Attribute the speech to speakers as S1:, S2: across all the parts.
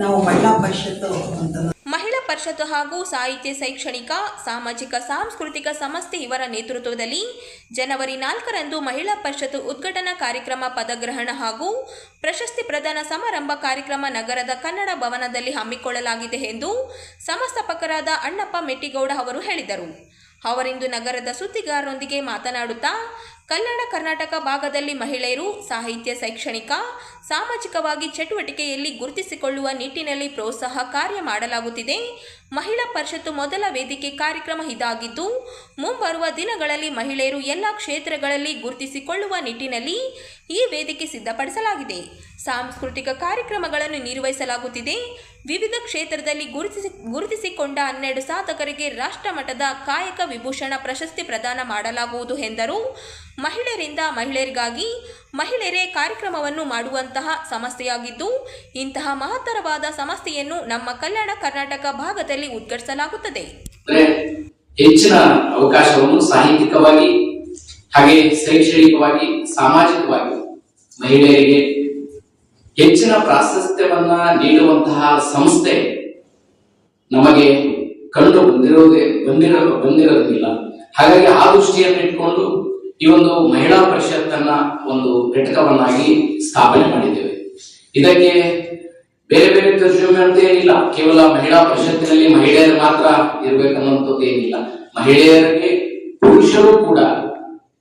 S1: ನಾವು ಮಹಿಳಾ ಪರಿಷತ್ತು ಅಂತ
S2: ಮಹಿಳಾ ಪರಿಷತ್ತು ಹಾಗೂ ಸಾಹಿತ್ಯ ಶೈಕ್ಷಣಿಕ ಸಾಮಾಜಿಕ ಸಾಂಸ್ಕೃತಿಕ ಸಂಸ್ಥೆ ಇವರ ನೇತೃತ್ವದಲ್ಲಿ ಜನವರಿ 4ರಂದು ಮಹಿಳಾ ಪರಿಷತ್ತು ಉದ್ಘಾಟನಾ ಕಾರ್ಯಕ್ರಮ, ಪದಗ್ರಹಣ ಹಾಗೂ ಪ್ರಶಸ್ತಿ ಪ್ರದಾನ ಸಮಾರಂಭ ಕಾರ್ಯಕ್ರಮ ನಗರದ ಕನ್ನಡ ಭವನದಲ್ಲಿ ಹಮ್ಮಿಕೊಳ್ಳಲಾಗಿದೆ ಎಂದು ಸಂಸ್ಥಾಪಕರಾದ ಅಣ್ಣಪ್ಪ ಮೆಟ್ಟಿಗೌಡ ಅವರು ಹೇಳಿದರು. ಅವರಿಂದು ನಗರದ ಸುದ್ದಿಗಾರರೊಂದಿಗೆ ಮಾತನಾಡುತ್ತಾ, ಕಲ್ಯಾಣ ಕರ್ನಾಟಕ ಭಾಗದಲ್ಲಿ ಮಹಿಳೆಯರು ಸಾಹಿತ್ಯ, ಶೈಕ್ಷಣಿಕ, ಸಾಮಾಜಿಕವಾಗಿ ಚಟುವಟಿಕೆಯಲ್ಲಿ ಗುರುತಿಸಿಕೊಳ್ಳುವ ನಿಟ್ಟಿನಲ್ಲಿ ಪ್ರೋತ್ಸಾಹ ಕಾರ್ಯ ಮಾಡಲಾಗುತ್ತಿದೆ. ಮಹಿಳಾ ಪರಿಷತ್ತು ಮೊದಲ ವೇದಿಕೆ ಕಾರ್ಯಕ್ರಮ ಇದಾಗಿದ್ದು, ಮುಂಬರುವ ದಿನಗಳಲ್ಲಿ ಮಹಿಳೆಯರು ಎಲ್ಲ ಕ್ಷೇತ್ರಗಳಲ್ಲಿ ಗುರುತಿಸಿಕೊಳ್ಳುವ ನಿಟ್ಟಿನಲ್ಲಿ ಈ ವೇದಿಕೆ ಸಿದ್ಧಪಡಿಸಲಾಗಿದೆ. ಸಾಂಸ್ಕೃತಿಕ ಕಾರ್ಯಕ್ರಮಗಳನ್ನು ನಿರ್ವಹಿಸಲಾಗುತ್ತಿದೆ. ವಿವಿಧ ಕ್ಷೇತ್ರದಲ್ಲಿ ಗುರುತಿಸಿಕೊಂಡ 12 ಸಾಧಕರಿಗೆ ರಾಷ್ಟ್ರಮಟ್ಟದ ಕಾಯಕ ವಿಭೂಷಣ ಪ್ರಶಸ್ತಿ ಪ್ರದಾನ ಮಾಡಲಾಗುವುದು ಎಂದರು. ಮಹಿಳೆಯರಿಂದ ಮಹಿಳೆಯರಿಗಾಗಿ ಮಹಿಳೆಯರೇ ಕಾರ್ಯಕ್ರಮವನ್ನು ಮಾಡುವಂತಹ ಸಂಸ್ಥೆಯಾಗಿದ್ದು, ಇಂತಹ ಮಹತ್ತರವಾದ ಸಂಸ್ಥೆಯನ್ನು ನಮ್ಮ ಕಲ್ಯಾಣ ಕರ್ನಾಟಕ ಭಾಗದಲ್ಲಿ ಉದ್ಘಾಟಿಸಲಾಗುತ್ತದೆ.
S3: ಹೆಚ್ಚಿನ ಅವಕಾಶವನ್ನು ಸಾಹಿತ್ಯಿಕವಾಗಿ ಹಾಗೆ ಶೈಕ್ಷಣಿಕವಾಗಿ ಸಾಮಾಜಿಕವಾಗಿ ಮಹಿಳೆಯರಿಗೆ ಹೆಚ್ಚಿನ ಪ್ರಾಶಸ್ತ್ಯವನ್ನ ನೀಡುವಂತಹ ಸಂಸ್ಥೆ ನಮಗೆ ಕಂಡು ಬಂದಿರೋದಿಲ್ಲ. ಹಾಗಾಗಿ ಆ ದೃಷ್ಟಿಯನ್ನು ಇಟ್ಕೊಂಡು ಈ ಒಂದು ಮಹಿಳಾ ಪರಿಷತ್ತನ್ನ ಒಂದು ಘಟಕವನ್ನಾಗಿ ಸ್ಥಾಪನೆ ಮಾಡಿದ್ದೇವೆ. ಇದಕ್ಕೆ ಬೇರೆ ಬೇರೆ ತರ್ಜುಮೆ ಅಂತ ಏನಿಲ್ಲ. ಕೇವಲ ಮಹಿಳಾ ಪರಿಷತ್ತಿನಲ್ಲಿ ಮಹಿಳೆಯರು ಮಾತ್ರ ಇರ್ಬೇಕನ್ನುವಂಥದ್ದು ಏನಿಲ್ಲ. ಮಹಿಳೆಯರಿಗೆ ಪುರುಷರು ಕೂಡ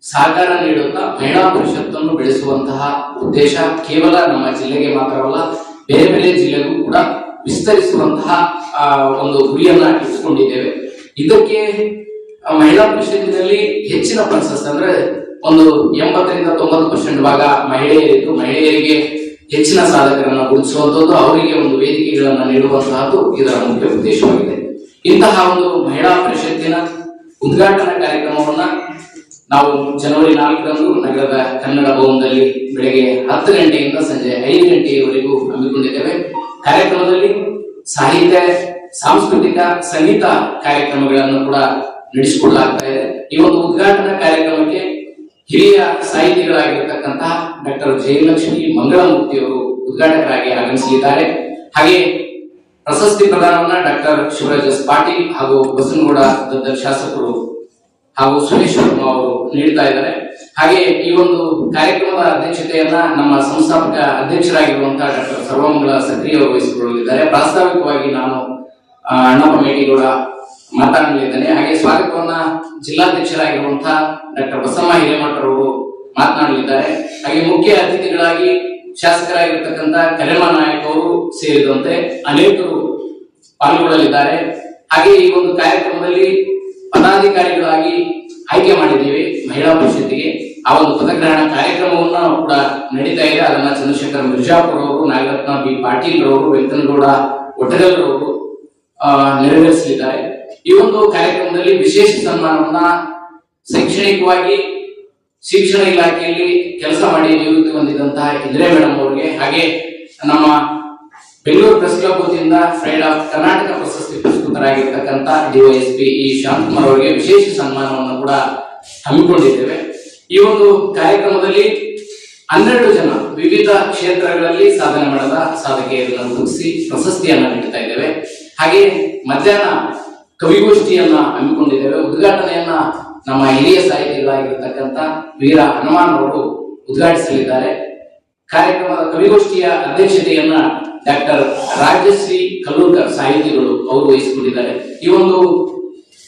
S3: ಸಹಕಾರ ನೀಡುತ್ತಾ ಮಹಿಳಾ ಪರಿಷತ್ತನ್ನು ಬೆಳೆಸುವಂತಹ ಉದ್ದೇಶ ಕೇವಲ ನಮ್ಮ ಜಿಲ್ಲೆಗೆ ಮಾತ್ರವಲ್ಲ, ಬೇರೆ ಬೇರೆ ಜಿಲ್ಲೆಗೂ ಕೂಡ ವಿಸ್ತರಿಸುವಂತಹ ಒಂದು ಗುರಿಯನ್ನ ಇಟ್ಟುಕೊಂಡಿದ್ದೇವೆ. ಇದಕ್ಕೆ ಮಹಿಳಾ ಪರಿಷತ್ತಿನಲ್ಲಿ ಹೆಚ್ಚಿನ ಪ್ರಶಸ್ತಿ ಅಂದ್ರೆ ಒಂದು 80ರಿಂದ 90% ಭಾಗ ಮಹಿಳೆಯರಿದ್ದು, ಮಹಿಳೆಯರಿಗೆ ಹೆಚ್ಚಿನ ಸಾಧಕರನ್ನ ಗುರುತಿಸುವಂತದ್ದು, ಅವರಿಗೆ ಒಂದು ವೇದಿಕೆಗಳನ್ನ ನೀಡುವಂತಹದ್ದು ಇದರ ಮುಖ್ಯ ಉದ್ದೇಶವಾಗಿದೆ. ಇಂತಹ ಒಂದು ಮಹಿಳಾ ಪರಿಷತ್ತಿನ ಉದ್ಘಾಟನಾ ಕಾರ್ಯಕ್ರಮವನ್ನ ನಾವು ಜನವರಿ 4ರಂದು ನಗರದ ಕನ್ನಡ ಭವನದಲ್ಲಿ ಬೆಳಗ್ಗೆ 10 ಗಂಟೆಯಿಂದ ಸಂಜೆ 5 ಗಂಟೆಯವರೆಗೂ ಹಮ್ಮಿಕೊಂಡಿದ್ದೇವೆ. ಕಾರ್ಯಕ್ರಮದಲ್ಲಿ ಸಾಹಿತ್ಯ, ಸಾಂಸ್ಕೃತಿಕ, ಸಂಗೀತ ಕಾರ್ಯಕ್ರಮಗಳನ್ನು ಕೂಡ ನಡೆಸಿಕೊಳ್ಳಲಾಗ್ತಾ ಇದೆ. ಈ ಒಂದು ಉದ್ಘಾಟನಾ ಕಾರ್ಯಕ್ರಮಕ್ಕೆ ಹಿರಿಯ ಸಾಹಿತಿಗಳಾಗಿರತಕ್ಕಂತಹ ಡಾಕ್ಟರ್ ಜಯಲಕ್ಷ್ಮಿ ಮಂಗಳಮೂರ್ತಿಯವರು ಉದ್ಘಾಟಕರಾಗಿ ಆಗಮಿಸಲಿದ್ದಾರೆ. ಹಾಗೆ ಪ್ರಶಸ್ತಿ ಪ್ರದಾನವನ್ನ ಡಾಕ್ಟರ್ ಶಿವರಾಜ್ ಎಸ್ ಪಾಟೀಲ್ ಹಾಗೂ ಬಸನಗೌಡ ದದ್ದಲ್ ಶಾಸಕರು ಹಾಗೂ ಸುರೇಶ್ ವರ್ಮಾ ಅವರು ನೀಡ್ತಾ ಇದ್ದಾರೆ. ಹಾಗೆ ಈ ಒಂದು ಕಾರ್ಯಕ್ರಮದ ಅಧ್ಯಕ್ಷತೆಯನ್ನ ನಮ್ಮ ಸಂಸ್ಥಾಪಕ ಅಧ್ಯಕ್ಷರಾಗಿರುವಂತಹ ಡಾಕ್ಟರ್ ಸರ್ವಮಂಗಳ ಸಕ್ರಿಯ ಅವರು ವಹಿಸಿಕೊಳ್ಳಲಿದ್ದಾರೆ. ಪ್ರಾಸ್ತಾವಿಕವಾಗಿ ನಾನು ಅಣ್ಣಪ್ಪ ಮೇಟಿಗೌಡ ಮಾತನಾಡಲಿದ್ದೇನೆ. ಹಾಗೆ ಸ್ವಾಗತವನ್ನ ಜಿಲ್ಲಾಧ್ಯಕ್ಷರಾಗಿರುವಂತಹ ಡಾಕ್ಟರ್ ಬಸಮ್ಮ ಹಿರೇಮಠರವರು ಮಾತನಾಡಲಿದ್ದಾರೆ. ಹಾಗೆ ಮುಖ್ಯ ಅತಿಥಿಗಳಾಗಿ ಶಾಸಕರಾಗಿರ್ತಕ್ಕಂಥ ಕರೆಮಾ ನಾಯಕ್ ಅವರು ಸೇರಿದಂತೆ ಅನೇಕರು ಪಾಲ್ಗೊಳ್ಳಲಿದ್ದಾರೆ. ಹಾಗೆ ಈ ಒಂದು ಕಾರ್ಯಕ್ರಮದಲ್ಲಿ ಪದಾಧಿಕಾರಿಗಳಾಗಿ ಆಯ್ಕೆ ಮಾಡಿದ್ದೀವಿ ಮಹಿಳಾ ಪರಿಷತ್ತಿಗೆ. ಆ ಒಂದು ಪದಗ್ರಹಣ ಕಾರ್ಯಕ್ರಮವನ್ನ ಕೂಡ ನಡೀತಾ ಇದೆ. ಅದನ್ನ ಚಂದ್ರಶೇಖರ್ ಮಿರ್ಜಾಪುರ ಅವರು, ನಾಗರತ್ನ ಬಿ ಪಾಟೀಲ್ ರವರು, ವೆಂಕನಗೌಡ ಒಟಗಲ್ ರವರು ನೆರವೇರಿಸಲಿದ್ದಾರೆ. ಈ ಒಂದು ಕಾರ್ಯಕ್ರಮದಲ್ಲಿ ವಿಶೇಷ ಸನ್ಮಾನವನ್ನ ಶೈಕ್ಷಣಿಕವಾಗಿ ಶಿಕ್ಷಣ ಇಲಾಖೆಯಲ್ಲಿ ಕೆಲಸ ಮಾಡಿ ನಿವೃತ್ತಿ ಹೊಂದಿದಂತಹ ಇಂದಿರಾ ಮೇಡಮ್ ಅವರಿಗೆ, ಹಾಗೆ ನಮ್ಮ ಬೆಂಗಳೂರು ಪ್ರೆಸ್ ಕ್ಲಬ್ ವತಿಯಿಂದ ಫ್ರೈಡ್ ಆಫ್ ಕರ್ನಾಟಕ ಪ್ರಶಸ್ತಿ ಪುರಸ್ಕೃತರಾಗಿರ್ತಕ್ಕಂಥ ಡಿವೈಎಸ್ಪಿ ಇ ಶಾಂತಕುಮಾರ್ ಅವರಿಗೆ ವಿಶೇಷ ಸನ್ಮಾನವನ್ನು ಕೂಡ ಹಮ್ಮಿಕೊಂಡಿದ್ದೇವೆ. ಈ ಒಂದು ಕಾರ್ಯಕ್ರಮದಲ್ಲಿ 12 ಜನ ವಿವಿಧ ಕ್ಷೇತ್ರಗಳಲ್ಲಿ ಸಾಧನೆ ಮಾಡಿದ ಸಾಧಕಿಯರನ್ನು ಗುರುತಿಸಿ ಪ್ರಶಸ್ತಿಯನ್ನ ನೀಡುತ್ತಾ ಇದ್ದೇವೆ. ಹಾಗೆ ಮಧ್ಯಾಹ್ನ ಕವಿಗೋಷ್ಠಿಯನ್ನ ಹಮ್ಮಿಕೊಂಡಿದ್ದೇವೆ. ಉದ್ಘಾಟನೆಯನ್ನ ನಮ್ಮ ಹಿರಿಯ ಸಾಹಿತಿಗಳಾಗಿರ್ತಕ್ಕಂಥ ವೀರ ಹನುಮಾನ್ ಅವರು ಉದ್ಘಾಟಿಸಲಿದ್ದಾರೆ. ಕಾರ್ಯಕ್ರಮದ ಕವಿಗೋಷ್ಠಿಯ ಅಧ್ಯಕ್ಷತೆಯನ್ನ ಡಾಕ್ಟರ್ ರಾಜಶ್ರೀ ಕಲ್ಲೂರ್ಕರ್ ಸಾಹಿತಿಗಳು ಅವರು ವಹಿಸಿಕೊಂಡಿದ್ದಾರೆ. ಈ ಒಂದು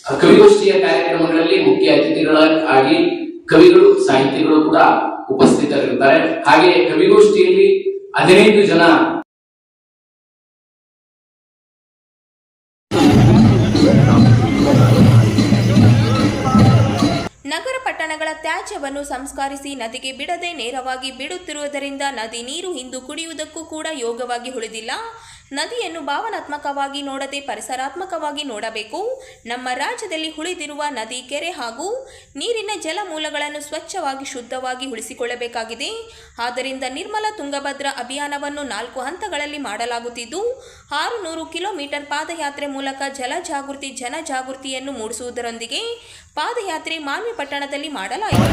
S3: ಕವಿಗೋಷ್ಠಿಯ ಕಾರ್ಯಕ್ರಮಗಳಲ್ಲಿ ಮುಖ್ಯ ಅತಿಥಿಗಳಾಗಿ ಕವಿಗಳು, ಸಾಹಿತಿಗಳು ಕೂಡ ಉಪಸ್ಥಿತರಿರುತ್ತಾರೆ. ಹಾಗೆ ಕವಿಗೋಷ್ಠಿಯಲ್ಲಿ 15 ಜನ
S2: ನಗರ ಪಟ್ಟಣಗಳ ತ್ಯಾಜ್ಯವನ್ನು ಸಂಸ್ಕರಿಸಿ ನದಿಗೆ ಬಿಡದೆ ನೇರವಾಗಿ ಬಿಡುತ್ತಿರುವುದರಿಂದ ನದಿ ನೀರು ಇಂದು ಕುಡಿಯುವುದಕ್ಕೂ ಕೂಡ ಯೋಗ್ಯವಾಗಿ ಉಳಿದಿಲ್ಲ. ನದಿಯನ್ನು ಭಾವನಾತ್ಮಕವಾಗಿ ನೋಡದೆ ಪರಿಸರಾತ್ಮಕವಾಗಿ ನೋಡಬೇಕು. ನಮ್ಮ ರಾಜ್ಯದಲ್ಲಿ ಉಳಿದಿರುವ ನದಿ, ಕೆರೆ ಹಾಗೂ ನೀರಿನ ಜಲಮೂಲಗಳನ್ನು ಸ್ವಚ್ಛವಾಗಿ ಶುದ್ಧವಾಗಿ ಉಳಿಸಿಕೊಳ್ಳಬೇಕಾಗಿದೆ. ಆದ್ದರಿಂದ ನಿರ್ಮಲ ತುಂಗಭದ್ರಾ ಅಭಿಯಾನವನ್ನು 4 ಹಂತಗಳಲ್ಲಿ ಮಾಡಲಾಗುತ್ತಿದ್ದು 600 ಕಿಲೋಮೀಟರ್ ಪಾದಯಾತ್ರೆ ಮೂಲಕ ಜನಜಾಗೃತಿಯನ್ನು ಮೂಡಿಸುವುದರೊಂದಿಗೆ ಪಾದಯಾತ್ರೆ ಮಾನ್ವಿ ಪಟ್ಟಣದಲ್ಲಿ ಮಾಡಲಾಯಿತು.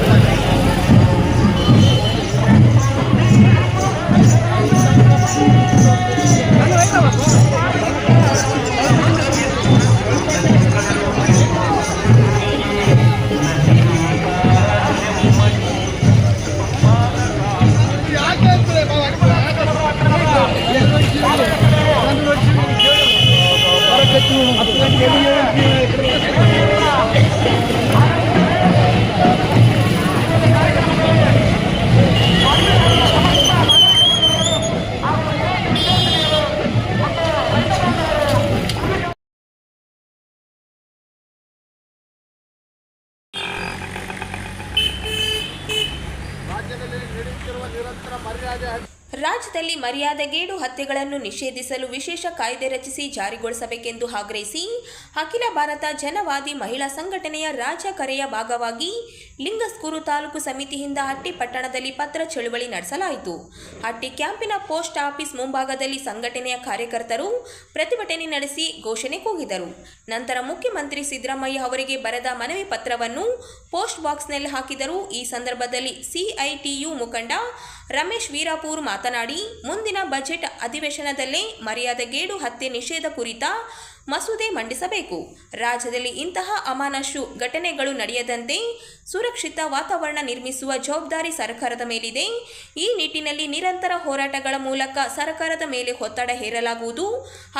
S2: ರಾಜ್ಯದಲ್ಲಿ ಮರ್ಯಾದೆಗೇಡು ಹತ್ಯೆಗಳನ್ನು ನಿಷೇಧಿಸಲು ವಿಶೇಷ ಕಾಯ್ದೆ ರಚಿಸಿ ಜಾರಿಗೊಳಿಸಬೇಕೆಂದು ಆಗ್ರಹಿಸಿ ಅಖಿಲ ಭಾರತ ಜನವಾದಿ ಮಹಿಳಾ ಸಂಘಟನೆಯ ರಾಜ್ಯ ಕರೆಯ ಭಾಗವಾಗಿ ಲಿಂಗಸ್ಕೂರು ತಾಲೂಕು ಸಮಿತಿಯಿಂದ ಹಟ್ಟಿ ಪಟ್ಟಣದಲ್ಲಿ ಪತ್ರ ಚಳುವಳಿ ನಡೆಸಲಾಯಿತು. ಹಟ್ಟಿ ಕ್ಯಾಂಪಿನ ಪೋಸ್ಟ್ ಆಫೀಸ್ ಮುಂಭಾಗದಲ್ಲಿ ಸಂಘಟನೆಯ ಕಾರ್ಯಕರ್ತರು ಪ್ರತಿಭಟನೆ ನಡೆಸಿ ಘೋಷಣೆ ಕೂಗಿದರು. ನಂತರ ಮುಖ್ಯಮಂತ್ರಿ ಸಿದ್ದರಾಮಯ್ಯ ಅವರಿಗೆ ಬರೆದ ಮನವಿ ಪತ್ರವನ್ನು ಪೋಸ್ಟ್ ಬಾಕ್ಸ್ನಲ್ಲಿ ಹಾಕಿದರು. ಈ ಸಂದರ್ಭದಲ್ಲಿ ಸಿಐಟಿಯು ಮುಖಂಡ ರಮೇಶ್ ವೀರಾಪುರ್ ಮಾತನಾಡಿ, ಮುಂದಿನ ಬಜೆಟ್ ಅಧಿವೇಶನದಲ್ಲೇ ಮರ್ಯಾದೆಗೇಡು ಹತ್ಯೆ ನಿಷೇಧ ಕುರಿತ ಮಸೂದೆ ಮಂಡಿಸಬೇಕು. ರಾಜ್ಯದಲ್ಲಿ ಇಂತಹ ಅಮಾನುಷ ಘಟನೆಗಳು ನಡೆಯದಂತೆ ಸುರಕ್ಷಿತ ವಾತಾವರಣ ನಿರ್ಮಿಸುವ ಜವಾಬ್ದಾರಿ ಸರ್ಕಾರದ ಮೇಲಿದೆ. ಈ ನಿಟ್ಟಿನಲ್ಲಿ ನಿರಂತರ ಹೋರಾಟಗಳ ಮೂಲಕ ಸರ್ಕಾರದ ಮೇಲೆ ಒತ್ತಡ ಹೇರಲಾಗುವುದು.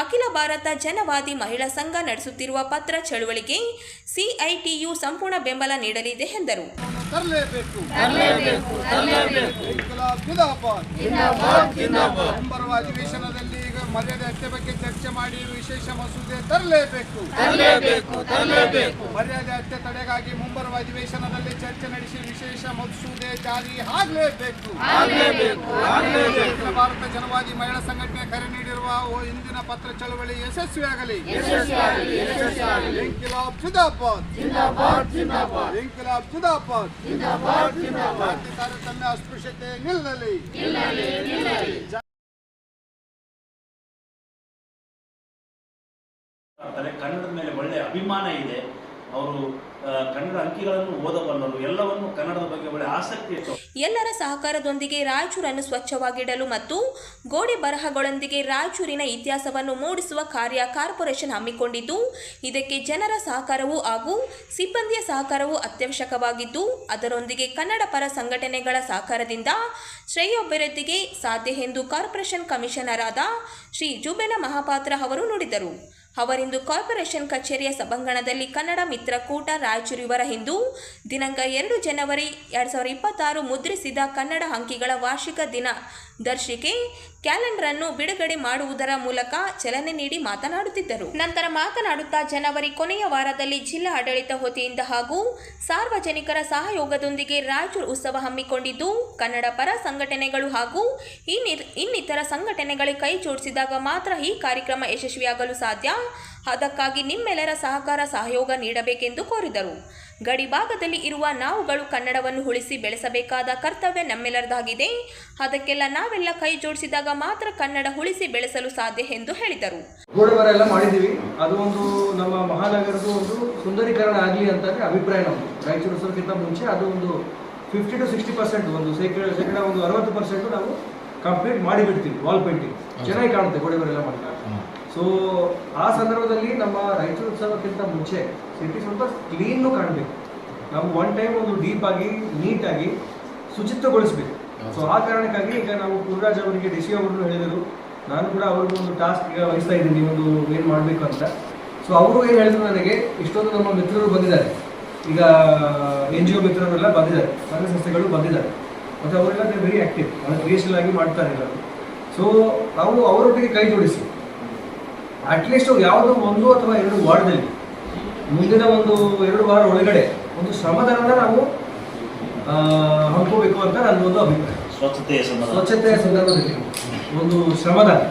S2: ಅಖಿಲ ಭಾರತ ಜನವಾದಿ ಮಹಿಳಾ ಸಂಘ ನಡೆಸುತ್ತಿರುವ ಪತ್ರ ಚಳುವಳಿಗೆ ಸಿಐಟಿಯು ಸಂಪೂರ್ಣ ಬೆಂಬಲ ನೀಡಲಿದೆ ಎಂದರು.
S4: ಅಧಿವೇಶನದಲ್ಲಿ ಈಗ ಮರ್ಯಾದೆ ಹತ್ಯೆ ಬಗ್ಗೆ ಚರ್ಚೆ ಮಾಡಿ ವಿಶೇಷ ಮಸೂದೆ ತರಲೇಬೇಕು. ಮರ್ಯಾದೆ ಹತ್ಯೆ ತಡೆಗಾಗಿ ಮುಂಬರುವ ಅಧಿವೇಶನದಲ್ಲಿ ಚರ್ಚೆ ನಡೆಸಿ ವಿಶೇಷ ಮಸೂದೆ ಜಾರಿ ಆಗಲೇಬೇಕು. ಅಖಿಲ ಭಾರತ ಜನವಾದಿ ಮಹಿಳಾ ಸಂಘಟನೆ ಕರೆ ನೀಡಿರುವ ಇಂದಿನ ಪತ್ರ ಚಳವಳಿ ಯಶಸ್ವಿಯಾಗಲಿ. ಇಂಕಿಲಾಬ್ ಜಿಂದಾಬಾದ್, ಇಂಕಿಲಾಬ್ ಜಿಂದಾಬಾದ್. ಜಾತಿ ತಾರತಮ್ಯ ಅಸ್ಪೃಶ್ಯತೆ ನಿಲ್ಲಲಿ.
S5: ಕನ್ನಡದ ಮೇಲೆ ಒಳ್ಳೆಯ ಅಭಿಮಾನ ಇದೆ. ಅವರು ಕನ್ನಡ ಅಂಕಿಗಳನ್ನು ಓದಬಲ್ಲರು, ಎಲ್ಲವನ್ನು ಕನ್ನಡದ ಬಗ್ಗೆ ಒಳ್ಳೆ ಆಸಕ್ತಿ ಇತ್ತು.
S2: ಎಲ್ಲರ ಸಹಕಾರದೊಂದಿಗೆ ರಾಯಚೂರನ್ನು ಸ್ವಚ್ಛವಾಗಿಡಲು ಮತ್ತು ಗೋಡೆ ಬರಹಗಳೊಂದಿಗೆ ರಾಯಚೂರಿನ ಇತಿಹಾಸವನ್ನು ಮೂಡಿಸುವ ಕಾರ್ಯ ಕಾರ್ಪೊರೇಷನ್ ಹಮ್ಮಿಕೊಂಡಿದ್ದು, ಇದಕ್ಕೆ ಜನರ ಸಹಕಾರವೂ ಹಾಗೂ ಸಿಬ್ಬಂದಿಯ ಸಹಕಾರವೂ ಅತ್ಯವಶ್ಯಕವಾಗಿದ್ದು, ಅದರೊಂದಿಗೆ ಕನ್ನಡ ಪರ ಸಂಘಟನೆಗಳ ಸಹಕಾರದಿಂದ ಶ್ರೇಯೋಭಿವೃದ್ಧಿಗೆ ಸಾಧ್ಯ ಎಂದು ಕಾರ್ಪೊರೇಷನ್ ಕಮಿಷನರ್ ಆದ ಶ್ರೀ ಜುಬೇನ ಮಹಾಪಾತ್ರ ಅವರು ನುಡಿದರು. ಅವರಿಂದು ಕಾರ್ಪೊರೇಷನ್ ಕಚೇರಿಯ ಸಭಾಂಗಣದಲ್ಲಿ ಕನ್ನಡ ಮಿತ್ರಕೂಟ ರಾಯಚೂರು ಇವರ ಹಿಂದೂ ದಿನಾಂಕ 2 ಜನವರಿ 2026 ಮುದ್ರಿಸಿದ ಕನ್ನಡ ಅಂಕಿಗಳ ವಾರ್ಷಿಕ ದಿನ ದರ್ಶಿಕೆ ಕ್ಯಾಲೆಂಡರ್ ಅನ್ನು ಬಿಡುಗಡೆ ಮಾಡುವುದರ ಮೂಲಕ ಚಾಲನೆ ನೀಡಿ ಮಾತನಾಡುತ್ತಿದ್ದರು. ನಂತರ ಮಾತನಾಡುತ್ತಾ, ಜನವರಿ ಕೊನೆಯ ವಾರದಲ್ಲಿ ಜಿಲ್ಲಾ ಆಡಳಿತ ವತಿಯಿಂದ ಹಾಗೂ ಸಾರ್ವಜನಿಕರ ಸಹಯೋಗದೊಂದಿಗೆ ರಾಯಚೂರು ಉತ್ಸವ ಹಮ್ಮಿಕೊಂಡಿದ್ದು, ಕನ್ನಡ ಪರ ಸಂಘಟನೆಗಳು ಹಾಗೂ ಇನ್ನಿತರ ಸಂಘಟನೆಗಳಿಗೆ ಕೈ ಜೋಡಿಸಿದಾಗ ಮಾತ್ರ ಈ ಕಾರ್ಯಕ್ರಮ ಯಶಸ್ವಿಯಾಗಲು ಸಾಧ್ಯ. ಅದಕ್ಕಾಗಿ ನಿಮ್ಮೆಲ್ಲರ ಸಹಕಾರ ಸಹಯೋಗ ನೀಡಬೇಕೆಂದು ಕೋರಿದರು. ಗಡಿ ಭಾಗದಲ್ಲಿ ಇರುವ ನಾವುಗಳು ಕನ್ನಡವನ್ನು ಉಳಿಸಿ ಬೆಳೆಸಬೇಕಾದ ಕರ್ತವ್ಯ ನಮ್ಮೆಲ್ಲರದಾಗಿದೆ. ಅದಕ್ಕೆಲ್ಲ ನಾವೆಲ್ಲ ಕೈ ಜೋಡಿಸಿದಾಗ ಮಾತ್ರ ಕನ್ನಡ ಉಳಿಸಿ ಬೆಳೆಸಲು ಸಾಧ್ಯ ಎಂದು ಹೇಳಿದರು.
S6: ಗೋಡೆ ಬರ ಎಲ್ಲ ಮಾಡಿದ್ದೀವಿ. ಅದು ಒಂದು ನಮ್ಮ ಮಹಾನಗರದ ಒಂದು ಸುಂದರೀಕರಣ ಆಗಲಿ ಅಂತ ಅಭಿಪ್ರಾಯ ನಮ್ಮದು. ರಾಯಚೂರು ಉತ್ಸವಕ್ಕಿಂತ ಮುಂಚೆ ಅದು ಒಂದು 50 to 60% ಒಂದು ಶೇಕಡ ಒಂದು 60% ನಾವು ಕಂಪ್ಲೀಟ್ ಮಾಡಿಬಿಡ್ತೀವಿ. ವಾಲ್ ಪೇಂಟಿಂಗ್ ಚೆನ್ನಾಗಿ ಕಾಣುತ್ತೆ ಗೋಡೆ ಬರ ಎಲ್ಲ ಮಾಡಿದಾಗ. ಸೊ ಆ ಸಂದರ್ಭದಲ್ಲಿ ನಮ್ಮ ರಾಯಚೂರು ಉತ್ಸವಕ್ಕಿಂತ ಮುಂಚೆ ಸಿಟಿ ಸ್ವಲ್ಪ ಕ್ಲೀನು ಕಾಣಬೇಕು. ನಾವು ಒನ್ ಟೈಮ್ ಒಂದು ಡೀಪ್ ಆಗಿ ನೀಟಾಗಿ ಶುಚಿತ್ವಗೊಳಿಸಬೇಕು. ಸೊ ಆ ಕಾರಣಕ್ಕಾಗಿ ಈಗ ನಾವು ಪೂರ್ರಾಜ್ ಅವರಿಗೆ ಡಿ ಸಿ ಅವರನ್ನು ಹೇಳಿದರು. ನಾನು ಕೂಡ ಅವ್ರಿಗೂ ಒಂದು ಟಾಸ್ಕ್ ಈಗ ವಹಿಸ್ತಾ ಇದ್ದೀನಿ, ಒಂದು ಏನು ಮಾಡಬೇಕು ಅಂತ. ಸೊ ಅವರು ಏನು ಹೇಳಿದ್ರು ನನಗೆ, ಇಷ್ಟೊಂದು ನಮ್ಮ ಮಿತ್ರರು ಬಂದಿದ್ದಾರೆ, ಈಗ NGO ಮಿತ್ರರೆಲ್ಲ ಬಂದಿದ್ದಾರೆ, ಸಂಘ ಸಂಸ್ಥೆಗಳು ಬಂದಿದ್ದಾರೆ, ಮತ್ತು ಅವರೆಲ್ಲ ವೆರಿ ಆ್ಯಕ್ಟಿವ್, ಅವರ ಕ್ರಿಯೇಷನ್ ಆಗಿ ಮಾಡ್ತಾರೆ ಎಲ್ಲರೂ. ಸೊ ನಾವು ಅವರೊಟ್ಟಿಗೆ ಕೈ ಜೋಡಿಸಿ ಅಟ್ಲೀಸ್ಟ್ ಯಾವುದೋ 1 ಅಥವಾ 2 ವಾರ್ಡ್ನಲ್ಲಿ ಮುಂದಿನ ಒಂದು 2 ವಾರ ಒಳಗಡೆ ಒಂದು ಶ್ರಮದಾನನ ನಾವು ಹಮ್ಮಿಕೋಬೇಕು ಅಂತ ನನ್ನೊಂದು ಅಭಿಪ್ರಾಯ. ಸ್ವಚ್ಛತೆಯ ಸಂದರ್ಭದಲ್ಲಿ ಒಂದು ಶ್ರಮದಾನ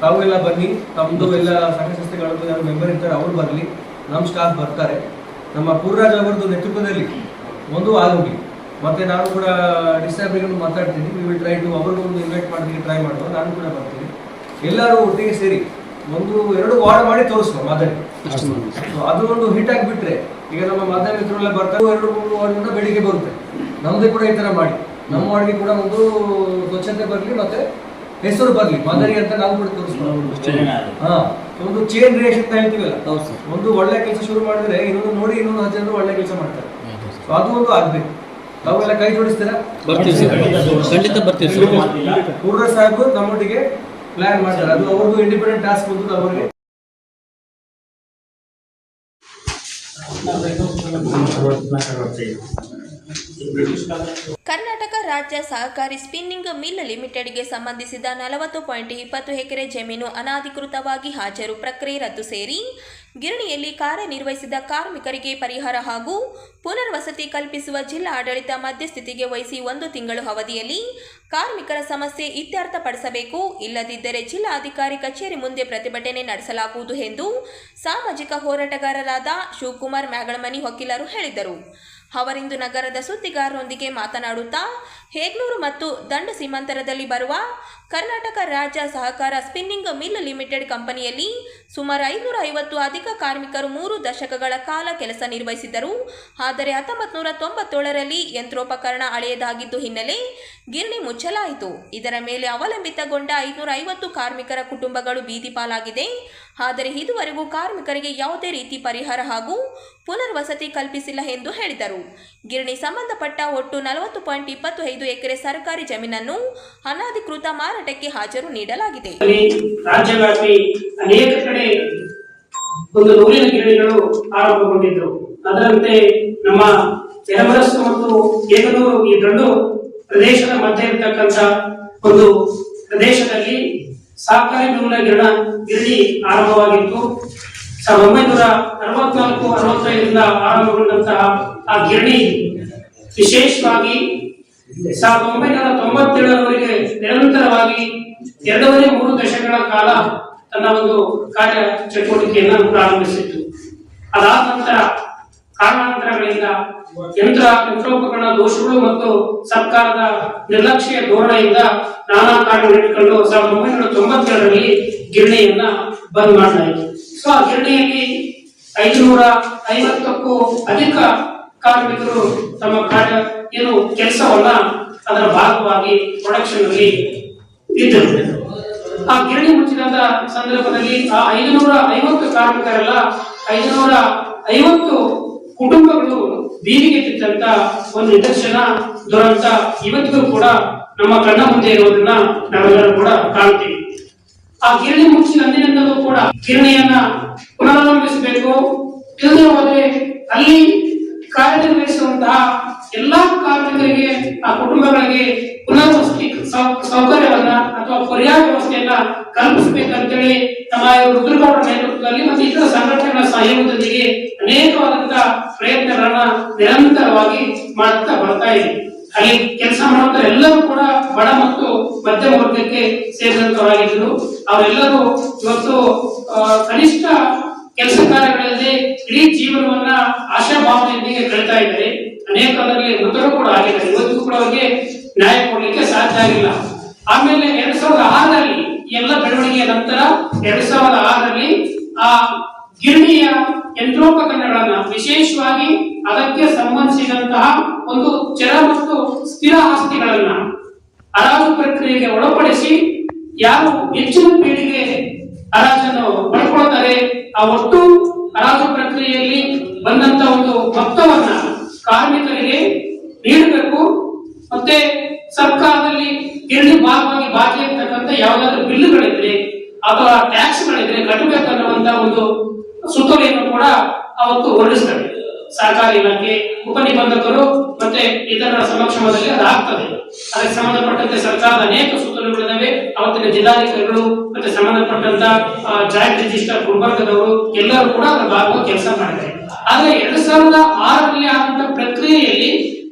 S6: ತಾವೆಲ್ಲ ಬನ್ನಿ, ತಮ್ಮದು ಎಲ್ಲ ಸಂಘ ಸಂಸ್ಥೆಗಳದ್ದು ಯಾರು ಮೆಂಬರ್ ಇರ್ತಾರೆ ಅವ್ರು ಬರಲಿ, ನಮ್ಮ ಸ್ಟಾಫ್ ಬರ್ತಾರೆ, ನಮ್ಮ ಪೂರ್ರಾಜ್ ಅವರದ್ದು ನೇತೃತ್ವದಲ್ಲಿ ಒಂದು ಆಗೋಗಿ. ಮತ್ತು ನಾನು ಕೂಡ ಡಿಸ್ಟ್ರಿಬ್ಯೂಟರ್ ಮಾತಾಡ್ತೀನಿ, ವಿ ವಿಲ್ ಟ್ರೈ ಟು ಅವ್ರಿಗೂ ಒಂದು ಇನ್ವೈಟ್ ಮಾಡೋದಕ್ಕೆ ಟ್ರೈ ಮಾಡುವ, ನಾನು ಕೂಡ ಬರ್ತೀನಿ. ಎಲ್ಲರೂ ಒಟ್ಟಿಗೆ ಸೇರಿ 1-2 ವಾರ್ಡ್ ಮಾಡಿ ತೋರಿಸುವ ಮಾದರಿ. ಅದು ಒಂದು ಹಿಟ್ ಆಗಿಬಿಟ್ರೆ ಈಗ ನಮ್ಮ ಮಾಧ್ಯಮ ಮಿತ್ರರೆಲ್ಲ ಬರ್ತಾರೆ, 2-3 ವಾರ್ಡ್ನಿಂದ ಬೆಳಿಗ್ಗೆ ಬರುತ್ತೆ. ನಮ್ಮದೇ ಕೂಡ ಈ ಥರ ಮಾಡಿ ನಮ್ಮ ವಾರ್ಡ್ಗೆ ಕೂಡ ಒಂದು ಸ್ವಚ್ಛತೆ ಬರಲಿ ಮತ್ತೆ ಹೆಸರು ಬರಲಿ ಮಾದರಿ ಅಂತ ನಾವು ಕೂಡ ತೋರಿಸ್ತೀವಿ. ಒಂದು ಚೇನ್ ರಿಯಾಕ್ಷನ್ ಅಂತ ಹೇಳ್ತೀವಲ್ಲ, ಒಂದು ಒಳ್ಳೆ ಕೆಲಸ ಶುರು ಮಾಡಿದ್ರೆ ಇನ್ನೊಂದು ನೋಡಿ ಇನ್ನೊಂದು 10 ಜನರು ಒಳ್ಳೆ ಕೆಲಸ ಮಾಡ್ತಾರೆ. ಸೊ ಅದು ಒಂದು ಆಗ್ಬೇಕು. ತಾವೆಲ್ಲ ಕೈ ಜೋಡಿಸ್ತೀರಾ? ಖಂಡಿತ ಬರ್ತೀವಿ. ಪೂರ್ವ ಸಾಹೇಬ್ ನಮ್ಮೊಟ್ಟಿಗೆ ಪ್ಲಾನ್ ಮಾಡ್ತಾರೆ, ಅದು ಅವ್ರದ್ದು ಇಂಡಿಪೆಂಡೆಂಟ್ ಟಾಸ್ಕ್ ಬಂದು ಅವರಿಗೆ
S2: ಕರ್ನಾಟಕ ರಾಜ್ಯ ಸಹಕಾರಿ ಸ್ಪಿನ್ನಿಂಗ್ ಮಿಲ್ ಲಿಮಿಟೆಡ್ಗೆ ಸಂಬಂಧಿಸಿದ 40.20 ಎಕರೆ ಜಮೀನು ಅನಧಿಕೃತವಾಗಿ ಹಾಜರು ಪ್ರಕ್ರಿಯೆ ರದ್ದು ಸೇರಿ ಗಿರಣಿಯಲ್ಲಿ ಕಾರ್ಯನಿರ್ವಹಿಸಿದ ಕಾರ್ಮಿಕರಿಗೆ ಪರಿಹಾರ ಹಾಗೂ ಪುನರ್ವಸತಿ ಕಲ್ಪಿಸುವ ಜಿಲ್ಲಾ ಆಡಳಿತ ಮಧ್ಯಸ್ಥಿತಿಗೆ ವಹಿಸಿ 1 ತಿಂಗಳು ಅವಧಿಯಲ್ಲಿ ಕಾರ್ಮಿಕರ ಸಮಸ್ಯೆ ಇತ್ಯರ್ಥಪಡಿಸಬೇಕು, ಇಲ್ಲದಿದ್ದರೆ ಜಿಲ್ಲಾಧಿಕಾರಿ ಕಚೇರಿ ಮುಂದೆ ಪ್ರತಿಭಟನೆ ನಡೆಸಲಾಗುವುದು ಎಂದು ಸಾಮಾಜಿಕ ಹೋರಾಟಗಾರರಾದ ಶಿವಕುಮಾರ್ ಮ್ಯಾಗಳಮನಿ ವಕೀಲರು ಹೇಳಿದರು. ಅವರಿಂದು ನಗರದ ಸುದ್ದಿಗಾರರೊಂದಿಗೆ ಮಾತನಾಡುತ್ತಾ ಹೇಗ್ನೂರು ಮತ್ತು ದಂಡು ಸೀಮಾಂತರದಲ್ಲಿ ಬರುವ ಕರ್ನಾಟಕ ರಾಜ್ಯ ಸಹಕಾರ ಸ್ಪಿನ್ನಿಂಗ್ ಮಿಲ್ ಲಿಮಿಟೆಡ್ ಕಂಪನಿಯಲ್ಲಿ ಸುಮಾರು 550 ಅಧಿಕ ಕಾರ್ಮಿಕರು 3 ದಶಕಗಳ ಕಾಲ ಕೆಲಸ ನಿರ್ವಹಿಸಿದ್ದರು. ಆದರೆ 1997ರಲ್ಲಿ ಯಂತ್ರೋಪಕರಣ ಹಳೆಯದಾಗಿದ್ದು ಹಿನ್ನೆಲೆ ಗಿರಣಿ ಮುಚ್ಚಲಾಯಿತು. ಇದರ ಮೇಲೆ ಅವಲಂಬಿತಗೊಂಡ 550 ಕಾರ್ಮಿಕರ ಕುಟುಂಬಗಳು ಬೀದಿ ಪಾಲಾಗಿದೆ. ಆದರೆ ಇದುವರೆಗೂ ಕಾರ್ಮಿಕರಿಗೆ ಯಾವುದೇ ರೀತಿ ಪರಿಹಾರ ಹಾಗೂ ಪುನರ್ವಸತಿ ಕಲ್ಪಿಸಿಲ್ಲ ಎಂದು ಹೇಳಿದರು. ಗಿರಣಿ ಸಂಬಂಧಪಟ್ಟ ಒಟ್ಟು 40.25 ಎಕರೆ ಸರ್ಕಾರಿ ಜಮೀನನ್ನು ಅನಧಿಕೃತ ಮಾರಾಟಕ್ಕೆ ಹಾಜರು ನೀಡಲಾಗಿದೆ.
S7: ರಾಜ್ಯವ್ಯಾಪಿ ಅನೇಕ ಕಡೆ ಒಂದು ನೂಲಿನ ಗಿರಣಿಗಳು ಆರಂಭಗೊಂಡಿದ್ದವು. ಅದರಂತೆ ನಮ್ಮ ಯರಮರಸ್ಸು ಮತ್ತು ಏಗನೂರು ಈ ದಂಡು ಪ್ರದೇಶದ ಮಧ್ಯೆ ಇರತಕ್ಕಂಥ ಒಂದು ಪ್ರದೇಶದಲ್ಲಿ ಸಹಕಾರಿ ನೂಲಿನ ಗಿರಣಿ ಆರಂಭವಾಗಿತ್ತು. 1964-65ರಿಂದ ಆರಂಭಗೊಂಡಂತಹ ಆ ಗಿರಣಿ ವಿಶೇಷವಾಗಿ 1997ರವರೆಗೆ ನಿರಂತರವಾಗಿ 2.5-3 ದಶಕಗಳ ಕಾಲ ತನ್ನ ಒಂದು ಕಾರ್ಯ ಚಟುವಟಿಕೆಯನ್ನು ಪ್ರಾರಂಭಿಸಿತ್ತು. ಅದಾದ ನಂತರ ಕಾರಣಾಂತರಗಳಿಂದ ಯಂತ್ರೋಪಕರಣ ದೋಷಗಳು ಮತ್ತು ಸರ್ಕಾರದ ನಿರ್ಲಕ್ಷ್ಯ ಧೋರಣೆಯಿಂದ ನಾನಾ ಕಾರಣಗಳು ಇಟ್ಟುಕೊಂಡು 1997ರಲ್ಲಿ ಗಿರಣಿಯನ್ನ ಬಂದ್ ಮಾಡಲಾಯಿತು. ಸೊ ಆ ಗಿರಣಿಯಲ್ಲಿ 550ಕ್ಕೂ ಅಧಿಕ ಕಾರ್ಮಿಕರು ತಮ್ಮ ಕೆಲಸವನ್ನ ಅದರ ಭಾಗವಾಗಿ ಪ್ರೊಡಕ್ಷನ್ ಅಲ್ಲಿ ಇದ್ದರು. ಆ ಗಿರಣಿ ಮುಚ್ಚಿದ ಸಂದರ್ಭದಲ್ಲಿ ಆ 550 ಕಾರ್ಮಿಕರೆಲ್ಲ 550 ಕುಟುಂಬಗಳು ಬೀದಿಗೆ ಬಿದ್ದಂತ ಒಂದು ನಿದರ್ಶನ ದುರಂತ ಇವತ್ತಿಗೂ ಕೂಡ ನಮ್ಮ ಕಣ್ಣ ಮುಂದೆ ಇರುವುದನ್ನ ನಾವೆಲ್ಲರೂ ಕೂಡ ಕಾಣ್ತೀವಿ. ಆ ಗಿರಣಿ ಮುಚ್ಚಿದ ಅಂದಿನಿಂದಲೂ ಕೂಡ ಗಿರಣಿಯನ್ನ ಪುನರಾರಂಭಿಸಬೇಕು. ಇಲ್ಲದೆ ಹೋದ್ರೆ ಅಲ್ಲಿ ಕಾರ್ಯನಿರ್ವಹಿಸುವಂತಹ ಎಲ್ಲಾ ಕಾರ್ಮಿಕರಿಗೆ ಆ ಕುಟುಂಬಗಳಿಗೆ ಪುನರ್ವಸತಿ ಸೌಕರ್ಯವನ್ನ ಅಥವಾ ಪರ್ಯಾಯ ವ್ಯವಸ್ಥೆಯನ್ನ ಕಲ್ಪಿಸಬೇಕಂತೇಳಿ ನಮ್ಮ ರುದ್ರಗೌಡರ ನೇತೃತ್ವದಲ್ಲಿ ಮತ್ತು ಇತರ ಸಂಘಟನೆಗಳ ಸಹಯೋಗದೊಂದಿಗೆ ಅನೇಕವಾದಂತಹ ಪ್ರಯತ್ನಗಳನ್ನ ನಿರಂತರವಾಗಿ ಮಾಡುತ್ತಾ ಬರ್ತಾ ಇದೆ. ಅಲ್ಲಿ ಕೆಲಸ ಮಾಡುವಂತ ಎಲ್ಲರೂ ಕೂಡ ಬಡ ಮತ್ತು ಮಧ್ಯಮ ವರ್ಗಕ್ಕೆ ಸೇರಿದಂತವರಾಗಿದ್ದರು. ಅವರೆಲ್ಲರೂ ಇವತ್ತು ಕನಿಷ್ಠ ಕೆಲಸ ಕಾರ್ಯಗಳಲ್ಲಿ ಇಡೀ ಜೀವನವನ್ನ ಆಶಾಭಾವನೆಯೊಂದಿಗೆ ಕಳೀತಾ ಇದ್ದಾರೆ. ಅನೇಕರಲ್ಲಿ ಮೃತರು ಕೂಡ ಆಗಿದ್ದಾರೆ. ಇವತ್ತಿಗೂ ಕೂಡ ಅವರಿಗೆ ನ್ಯಾಯ ಕೊಡ್ಲಿಕ್ಕೆ ಸಾಧ್ಯ ಆಗಿಲ್ಲ. ಆಮೇಲೆ 2006ರಲ್ಲಿ ಎಲ್ಲ ಬೆಳವಣಿಗೆಯ ನಂತರ 2006ರಲ್ಲಿ ಆ ಗಿರಣಿಯ ಯಂತ್ರೋಪಕರಣಗಳನ್ನ ವಿಶೇಷವಾಗಿ ಅದಕ್ಕೆ ಸಂಬಂಧಿಸಿದಂತಹ ಒಂದು ಚರ ಮತ್ತು ಸ್ಥಿರ ಆಸ್ತಿಗಳನ್ನ ಹರಾಜು ಪ್ರಕ್ರಿಯೆಗೆ ಒಳಪಡಿಸಿ ಯಾರು ಹೆಚ್ಚಿನ ಪೀಳಿಗೆ ಹರಾಜನ್ನು ಪಡ್ಕೊಳ್ತಾರೆ ಆ ಒಟ್ಟು ಹರಾಜು ಪ್ರಕ್ರಿಯೆಯಲ್ಲಿ ಬಂದಂತ ಒಂದು ಮೊತ್ತವನ್ನ ಕಾರ್ಮಿಕರಿಗೆ ನೀಡಬೇಕು. ಮತ್ತೆ ಸರ್ಕಾರದಲ್ಲಿ ಗಿರಣಿ ಭಾಗವಾಗಿ ಬಾಕಿ ಇರ್ತಕ್ಕಂಥ ಯಾವುದಾದ್ರೂ ಬಿಲ್ಲುಗಳಿದ್ರೆ ಅಥವಾ ಟ್ಯಾಕ್ಸ್ಗಳಿದ್ರೆ ಕಟ್ಟಬೇಕನ್ನುವಂತ ಒಂದು ಸುತ್ತೋಲೆಯನ್ನು ಕೂಡ ಅವತ್ತು ಹೊರಡಿಸ್ತಾರೆ. ಸಹಕಾರಿ ಇಲಾಖೆ ಉಪನಿಬಂಧಕರು ಮತ್ತೆ ಇತರರ ಸಮಕ್ಷಮದಲ್ಲಿ ಅದಾಗ್ತದೆ. ಅದಕ್ಕೆ ಸಂಬಂಧಪಟ್ಟಂತೆ ಸರ್ಕಾರದ ಅನೇಕ ಸುತ್ತೋಲೆಗಳಿದ್ದಾವೆ. ಅವತ್ತಿನ ಜಿಲ್ಲಾಧಿಕಾರಿಗಳು ಮತ್ತೆ ಸಂಬಂಧಪಟ್ಟಂತ ಜಾಯಿಂಟ್ ರಿಜಿಸ್ಟರ್ ಗುಲ್ಬರ್ಗದವರು ಎಲ್ಲರೂ ಕೂಡ ಅದರ ಭಾಗವಾಗಿ ಕೆಲಸ ಮಾಡಿದ್ದಾರೆ. ಆದ್ರೆ 2006ರಲ್ಲಿ ಆದಂತ ಪ್ರಕ್ರಿಯೆಯಲ್ಲಿ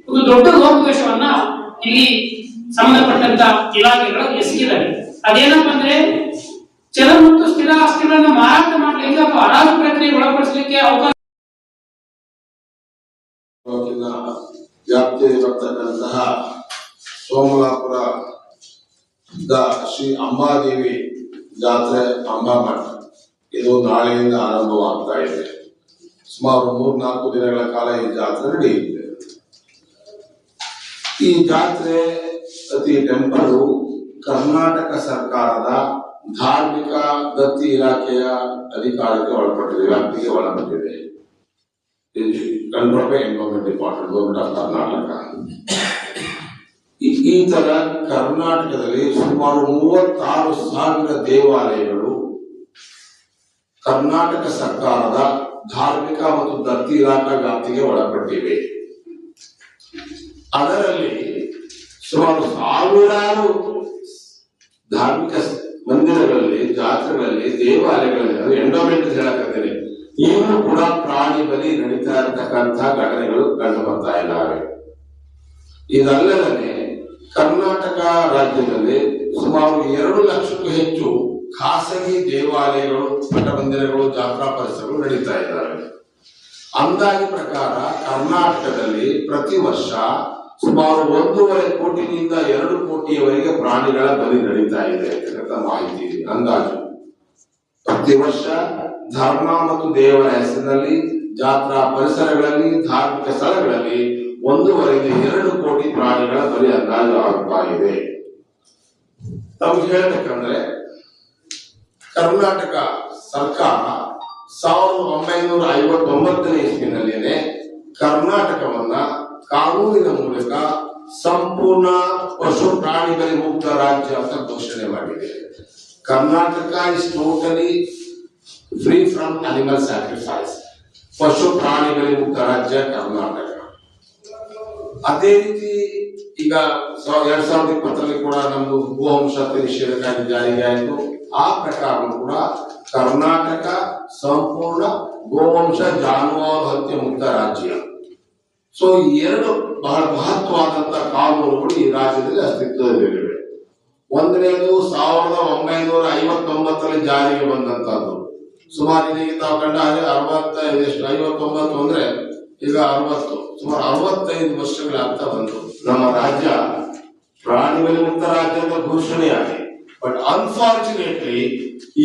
S7: ಒಂದು ದೊಡ್ಡ ಲೋಪದೋಷವನ್ನ ಇಲ್ಲಿ ಸಂಬಂಧಪಟ್ಟಂತ ಇಲಾಖೆಗಳು ಎಸಗಿದ್ದಾರೆ. ಅದೇನಪ್ಪ ಅಂದ್ರೆ ಚಲ ಮತ್ತು ಸ್ಥಿರ ಆಸ್ತಿಗಳನ್ನ ಮಾರಾಟ ಮಾಡಲಿಕ್ಕೆ ಅಥವಾ ಹರಾಜು ಪ್ರಕ್ರಿಯೆ ಒಳಪಡಿಸಲಿಕ್ಕೆ ಅವಕಾಶ
S8: ವ್ಯಾಪ್ತಿಯಲ್ಲಿ ಬರ್ತಕ್ಕಂತಹ ಸೋಮಲಾಪುರದ ಶ್ರೀ ಅಂಬಾದೇವಿ ಜಾತ್ರೆ ಅಂಬಾಮಠ ಇದು ನಾಳೆಯಿಂದ ಆರಂಭವಾಗ್ತಾ ಇದೆ. ಸುಮಾರು 3-4 ದಿನಗಳ ಕಾಲ ಈ ಜಾತ್ರೆ ನಡೆಯುತ್ತೆ. ಈ ಜಾತ್ರೆ ಅತಿ ಟೆಂಪರು ಕರ್ನಾಟಕ ಸರ್ಕಾರದ ಧಾರ್ಮಿಕ ದತ್ತಿ ಇಲಾಖೆಯ ಅಧಿಕಾರಕ್ಕೆ ಒಳಪಟ್ಟಿದೆ, ವ್ಯಾಪ್ತಿಗೆ ಒಳಪಟ್ಟಿದೆ. Control by environment department, government of Karnataka. ಈ ತರ ಕರ್ನಾಟಕದಲ್ಲಿ ಸುಮಾರು 36,000 ದೇವಾಲಯಗಳು ಕರ್ನಾಟಕ ಸರ್ಕಾರದ ಧಾರ್ಮಿಕ ಮತ್ತು ದತ್ತಿ ಇಲಾಖಾ ವ್ಯಾಪ್ತಿಗೆ ಒಳಪಟ್ಟಿವೆ. ಅದರಲ್ಲಿ ಸುಮಾರು ಸಾವಿರಾರು ಧಾರ್ಮಿಕ ಮಂದಿರಗಳಲ್ಲಿ, ಜಾತ್ರೆಗಳಲ್ಲಿ, ದೇವಾಲಯಗಳಲ್ಲಿ, ಅದು ಎಂಡೋಮೆಂಟ್ ಹೇಳಕತ್ತೇನೆ, ಈಗಲೂ ಕೂಡ ಪ್ರಾಣಿ ಬಲಿ ನಡೀತಾ ಇರತಕ್ಕಂತಹ ಘಟನೆಗಳು ಕಂಡು ಬರ್ತಾ ಇದ್ದಾವೆ. ಇದಲ್ಲದೆ ಕರ್ನಾಟಕ ರಾಜ್ಯದಲ್ಲಿ ಸುಮಾರು 2 ಲಕ್ಷಕ್ಕೂ ಹೆಚ್ಚು ಖಾಸಗಿ ದೇವಾಲಯಗಳು, ಮಠ ಮಂದಿರಗಳು, ಜಾತ್ರಾ ಪರಿಸರಗಳು ನಡೀತಾ ಇದ್ದಾವೆ. ಅಂದಾಜು ಪ್ರಕಾರ ಕರ್ನಾಟಕದಲ್ಲಿ ಪ್ರತಿ ವರ್ಷ ಸುಮಾರು 1.5 ಕೋಟಿಯಿಂದ 2 ಕೋಟಿಯವರೆಗೆ ಪ್ರಾಣಿಗಳ ಬಲಿ ನಡೀತಾ ಇದೆ ಅಂತ ಮಾಹಿತಿ ಇದೆ. ಅಂದಾಜು ಪ್ರತಿ ವರ್ಷ ಧರ್ಮ ಮತ್ತು ದೇವರ ಹೆಸರಿನಲ್ಲಿ ಜಾತ್ರಾ ಪರಿಸರಗಳಲ್ಲಿ, ಧಾರ್ಮಿಕ ಸ್ಥಳಗಳಲ್ಲಿ 1.5-2 ಕೋಟಿ ಪ್ರಾಣಿಗಳ ಬಲಿ ಅಂದಾಜು ಆಗ್ತಾ ಇದೆ. ನಮ್ಗೆ ಹೇಳ್ಬೇಕಂದ್ರೆ ಕರ್ನಾಟಕ ಸರ್ಕಾರ 1959ನೇ ಇಸ್ವಿನಲ್ಲೇನೆ ಕರ್ನಾಟಕವನ್ನ ಕಾನೂನಿನ ಮೂಲಕ ಸಂಪೂರ್ಣ ಪಶು ಪ್ರಾಣಿ ಬಲಿ ಮುಕ್ತ ರಾಜ್ಯ ಅಂತ ಘೋಷಣೆ ಮಾಡಿದೆ. Karnataka is totally free from animal sacrifice. ಪಶು ಪ್ರಾಣಿ ಬಲಿ ಮುಕ್ತ ರಾಜ್ಯ ಕರ್ನಾಟಕ. ಅದೇ ರೀತಿ ಈಗ 2020ರಲ್ಲಿ ಕೂಡ ನಮ್ದು ಗೋವಂಶ ನಿಷೇಧ ಕಾಯ್ದೆ ಜಾರಿಗೆ ಆಯಿತು. ಆ ಪ್ರಕಾರ ಕೂಡ ಕರ್ನಾಟಕ ಸಂಪೂರ್ಣ ಗೋವಂಶ ಜಾನುವಾರು ಹತ್ಯೆ ಮುಕ್ತ ರಾಜ್ಯ. ಸೊ ಈ 2 ಬಹಳ ಮಹತ್ವವಾದಂತಹ ಕಾನೂನುಗಳು ಈ ರಾಜ್ಯದಲ್ಲಿ ಅಸ್ತಿತ್ವದಲ್ಲಿವೆ. ಒಂದನೇದು 1959ರಲ್ಲಿ ಜಾರಿಗೆ ಬಂದಂತಹದ್ದು. ಸುಮಾರು ಇದೀಗ ತಾವು ಕಂಡ ಹಾಗೆ 59 ಅಂದ್ರೆ ಈಗ 60, ಸುಮಾರು 65 ವರ್ಷಗಳಾಗ್ತಾ ಬಂತು. ನಮ್ಮ ರಾಜ್ಯ ಪ್ರಾಣಿ ಬಲಿ ಮುಕ್ತ ರಾಜ್ಯ ಅಂತ ಘೋಷಣೆಯಾಗಿದೆ. ಬಟ್ ಅನ್ಫಾರ್ಚುನೇಟ್ಲಿ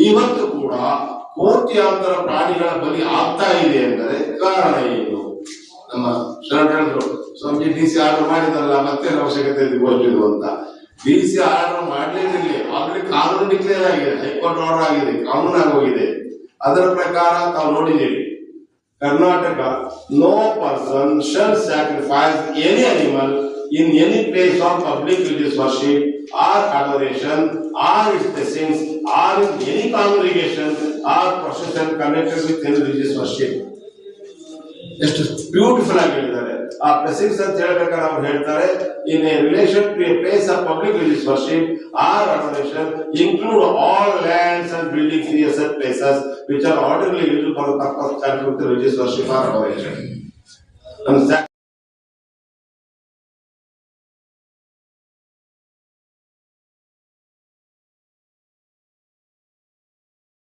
S8: ಇವತ್ತು ಕೂಡ ಕೋಟ್ಯಾಂತರ ಪ್ರಾಣಿಗಳ ಬಲಿ ಆಗ್ತಾ ಇದೆ ಅಂದರೆ ಕಾರಣ ಏನು? ನಮ್ಮ ಶರಣರು ಸ್ವಾಮಿ DC ಆರ್ಡರ್ ಮಾಡಿದಲ್ಲ, ಮತ್ತೆ ಅವಶ್ಯಕತೆ ಘೋಷಿಸಿದ್ರು ಅಂತ. DC ಆರ್ಡರ್ ಮಾಡಲೇನಿರಲಿ, ಆಲ್ರೆಡಿ ಕಾನೂನು ಡಿಕ್ಲೇರ್ ಆಗಿದೆ, ಹೈಕೋರ್ಟ್ ಆರ್ಡರ್ ಆಗಿದೆ, ಕಾನೂನಾಗಿ ಹೋಗಿದೆ. ಅದರ ಪ್ರಕಾರ ತಾವು ನೋಡಿದ್ದೀವಿ, Karnataka no person shall sacrifice any animal in any place of public religious worship or adoration or its blessings or in any congregation or procession connected with any religious worship. ಎಷ್ಟು beautiful ಆಗಿ ಹೇಳಿದ್ದಾರೆ. ಆ ಬ್ಲೆಸಿಂಗ್ಸ್ ಅಂತ ಹೇಳ್ಬೇಕಾದ್ರೆ ಅವ್ರು ಹೇಳ್ತಾರೆ, in a relation to a place of public religious worship or adoration include all lands and buildings in such places which are ordinarily used for the purpose of religious worship or adoration.